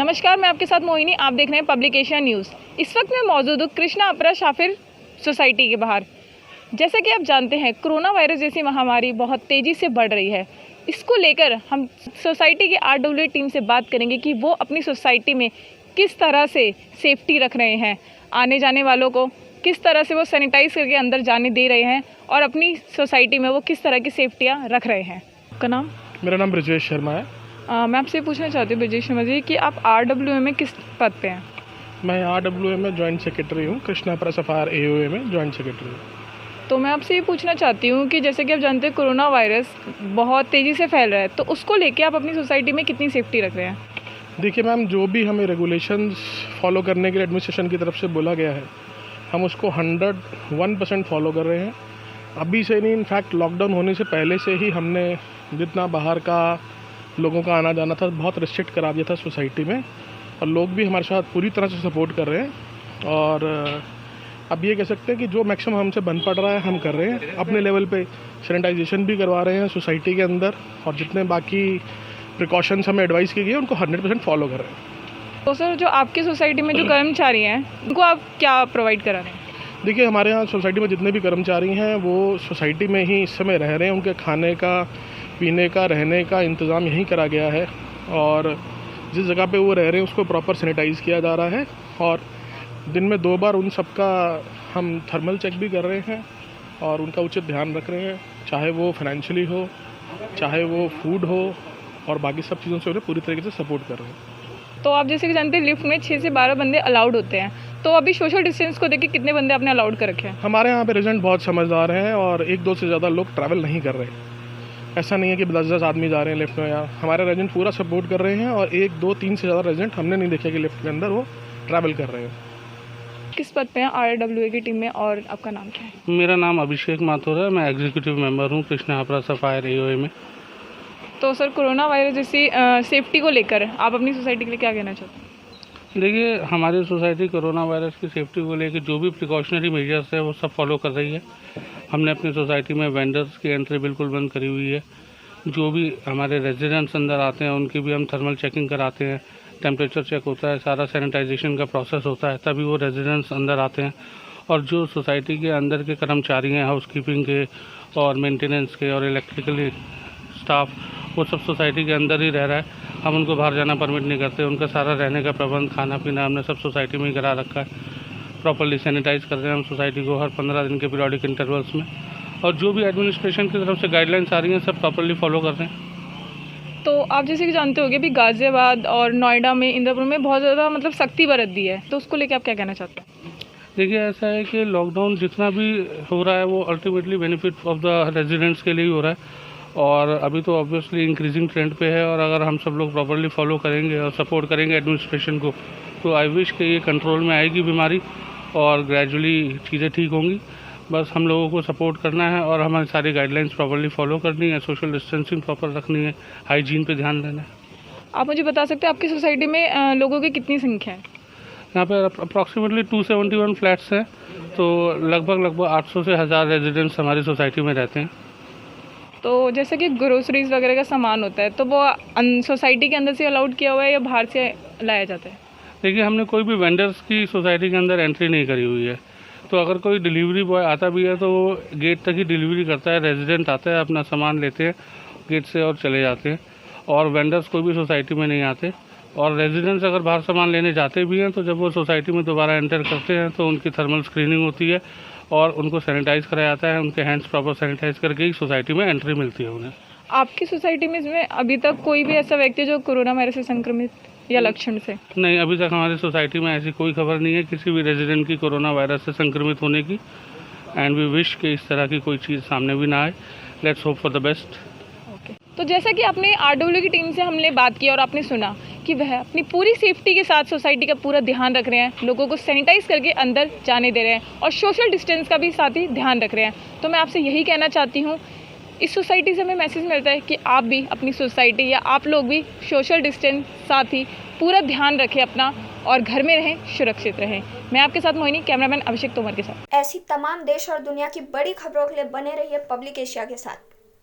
नमस्कार, मैं आपके साथ मोहिनी। आप देख रहे हैं पब्लिकेशन न्यूज़। इस वक्त मैं मौजूद हूँ कृष्णा अपरा शाफिर सोसाइटी के बाहर। जैसा कि आप जानते हैं, कोरोना वायरस जैसी महामारी बहुत तेज़ी से बढ़ रही है। इसको लेकर हम सोसाइटी की RWA टीम से बात करेंगे कि वो अपनी सोसाइटी में किस तरह से सेफ्टी रख रहे हैं, आने जाने वालों को किस तरह से वो सैनिटाइज करके अंदर जाने दे रहे हैं और अपनी सोसाइटी में वो किस तरह की सेफ्टियाँ रख रहे हैं। आपका नाम? मेरा नाम ब्रजेश शर्मा है। मैं आपसे पूछना चाहती हूँ ब्रजेश शर्मा जी कि आप RWA में किस पद पे हैं? मैं RWA में जॉइंट सेक्रेटरी हूँ, कृष्णा अपरा सफायर AOA में जॉइंट सेक्रेटरी हूँ। तो मैं आपसे ये पूछना चाहती हूँ कि जैसे कि आप जानते हैं कोरोना वायरस बहुत तेज़ी से फैल रहा है, तो उसको लेके आप अपनी सोसाइटी में कितनी सेफ्टी रख रहे हैं? देखिए मैम, जो भी हमें रेगुलेशंस फॉलो करने के लिए एडमिनिस्ट्रेशन की तरफ से बोला गया है, हम उसको 101% फॉलो कर रहे हैं। अभी से नहीं, इनफैक्ट लॉकडाउन होने से पहले से ही हमने जितना बाहर का लोगों का आना जाना था बहुत रिस्ट्रिक्ट करा दिया था सोसाइटी में, और लोग भी हमारे साथ पूरी तरह से सपोर्ट कर रहे हैं। और अब ये कह सकते हैं कि जो मैक्सिमम हमसे बन पड़ रहा है हम कर रहे हैं। अपने लेवल पे सैनिटाइजेशन भी करवा रहे हैं सोसाइटी के अंदर, और जितने बाकी प्रिकॉशंस हमें एडवाइस की गई है उनको 100% फॉलो कर रहे हैं। तो सर, जो आपकी सोसाइटी में जो कर्मचारी हैं उनको आप क्या प्रोवाइड करा रहे हैं? देखिए, हमारे यहाँ सोसाइटी में जितने भी कर्मचारी हैं वो सोसाइटी में ही इस समय रह रहे हैं। उनके खाने का, पीने का, रहने का इंतज़ाम यहीं करा गया है, और जिस जगह पे वो रह रहे हैं उसको प्रॉपर सैनिटाइज़ किया जा रहा है, और दिन में 2 बार उन सब का हम थर्मल चेक भी कर रहे हैं और उनका उचित ध्यान रख रहे हैं, चाहे वो फाइनेंशियली हो, चाहे वो फूड हो, और बाकी सब चीज़ों से उन्हें पूरी तरीके से सपोर्ट कर रहे हैं। तो आप जैसे कि जानते हैं लिफ्ट में 6 से 12 बंदे अलाउड होते हैं, तो अभी सोशल डिस्टेंस को देखिए कितने बंदे आपने अलाउड कर रखे हैं? हमारे यहाँ पे रेजिडेंट बहुत समझदार हैं और 1-2 से ज़्यादा लोग ट्रैवल नहीं कर रहे। ऐसा नहीं है कि 10-10 आदमी जा रहे हैं लिफ्ट में। या हमारे रेजिडेंट पूरा सपोर्ट कर रहे हैं, और 1-2-3 से ज़्यादा रेजिडेंट हमने नहीं देखा कि लिफ्ट के अंदर वो ट्रैवल कर रहे हैं। किस पद पे हैं RWA की टीम में, और आपका नाम क्या है? मेरा नाम अभिषेक माथुर है। मैं एग्जीक्यूटिव मेंबर हूँ कृष्णा अपरा सफायर AOA में। तो सर, कोरोना वायरस जैसी सेफ्टी को लेकर आप अपनी सोसाइटी के लिए क्या कहना चाहते हैं? देखिए, हमारी सोसाइटी कोरोना वायरस की सेफ्टी को लेकर जो भी प्रिकॉशनरी मेजर्स है वो सब फॉलो कर रही है। हमने अपनी सोसाइटी में वेंडर्स की एंट्री बिल्कुल बंद करी हुई है। जो भी हमारे रेजिडेंट्स अंदर आते हैं उनकी भी हम थर्मल चेकिंग कराते हैं, टेम्परेचर चेक होता है, सारा सैनिटाइजेशन का प्रोसेस होता है, तभी वो रेजिडेंट्स अंदर आते हैं। और जो सोसाइटी के अंदर के कर्मचारी हैं, हाउसकीपिंग के और मेंटेनेंस के और इलेक्ट्रिकल स्टाफ, वो सब सोसाइटी के अंदर ही रह रहा है। हम उनको बाहर जाना परमिट नहीं करते। उनका सारा रहने का प्रबंध, खाना पीना हमने सब सोसाइटी में ही करा रखा है। प्रॉपर्ली सैनिटाइज कर रहे हैं हम सोसाइटी को हर 15 दिन के पीरियोडिक इंटरवल्स में, और जो भी एडमिनिस्ट्रेशन की तरफ से गाइडलाइंस आ रही हैं सब प्रॉपर्ली फॉलो कर रहे हैं। तो आप जैसे कि जानते होंगे भी गाज़ियाबाद और नोएडा में, इंद्रपुर में बहुत ज़्यादा सख्ती बरत दी है, तो उसको लेकर आप क्या कहना चाहते हैं? देखिए, ऐसा है कि लॉकडाउन जितना भी हो रहा है वो ultimately benefit of the residents के लिए ही हो रहा है, और अभी तो ऑब्वियसली इंक्रीजिंग ट्रेंड पे है। और अगर हम सब लोग प्रॉपर्ली फॉलो करेंगे और सपोर्ट करेंगे एडमिनिस्ट्रेशन को, तो आई विश कि ये कंट्रोल में आएगी बीमारी और ग्रेजुअली चीज़ें ठीक होंगी। बस हम लोगों को सपोर्ट करना है और हमारी सारी गाइडलाइंस प्रॉपर्ली फॉलो करनी है, सोशल डिस्टेंसिंग प्रॉपर रखनी है, हाइजीन पे ध्यान देना है। आप मुझे बता सकते हैं आपकी सोसाइटी में लोगों की कितनी संख्या है? यहाँ पे अप्रॉक्सीमेटली 271 फ्लैट्स हैं, तो लगभग 800 से 1000 रेजिडेंट्स हमारी सोसाइटी में रहते हैं। तो जैसे कि ग्रोसरीज वगैरह का सामान होता है, तो वो सोसाइटी के अंदर से अलाउड किया हुआ है या बाहर से लाया जाता है? देखिए, हमने कोई भी वेंडर्स की सोसाइटी के अंदर एंट्री नहीं करी हुई है। तो अगर कोई डिलीवरी बॉय आता भी है तो वो गेट तक ही डिलीवरी करता है। रेजिडेंट आता है, अपना सामान लेते हैं गेट से और चले जाते हैं, और वेंडर्स कोई भी सोसाइटी में नहीं आते। और रेजिडेंट्स अगर बाहर सामान लेने जाते भी हैं तो जब वो सोसाइटी में दोबारा एंटर करते हैं तो उनकी थर्मल स्क्रीनिंग होती है और उनको सैनिटाइज़ कराया जाता है। उनके हैंड्स प्रॉपर सैनिटाइज करके ही सोसाइटी में एंट्री मिलती है उन्हें। आपकी सोसाइटी में इसमें अभी तक कोई भी ऐसा व्यक्ति जो कोरोना वायरस से संक्रमित या लक्षण से? नहीं, अभी तक हमारी सोसाइटी में ऐसी कोई खबर नहीं है किसी भी रेजिडेंट की कोरोना वायरस से संक्रमित होने की, एंड वी विश कि इस तरह की कोई चीज़ सामने भी ना आए। Let's hope for the best. तो जैसा कि आपने RWA की टीम से हमने बात की और आपने सुना कि वह अपनी पूरी सेफ्टी के साथ सोसाइटी का पूरा ध्यान रख रहे हैं, लोगों को सैनिटाइज करके अंदर जाने दे रहे हैं और सोशल डिस्टेंस का भी साथ ही ध्यान रख रहे हैं। तो मैं आपसे यही कहना चाहती हूँ, इस सोसाइटी से हमें मैसेज मिलता है कि आप भी अपनी सोसाइटी या आप लोग भी सोशल डिस्टेंस साथ ही पूरा ध्यान रखें अपना, और घर में रहें, सुरक्षित रहें। मैं आपके साथ मोहिनी, कैमरामैन अभिषेक तोमर के साथ। ऐसी तमाम देश और दुनिया की बड़ी खबरों के लिए बने रहिए पब्लिक एशिया के साथ।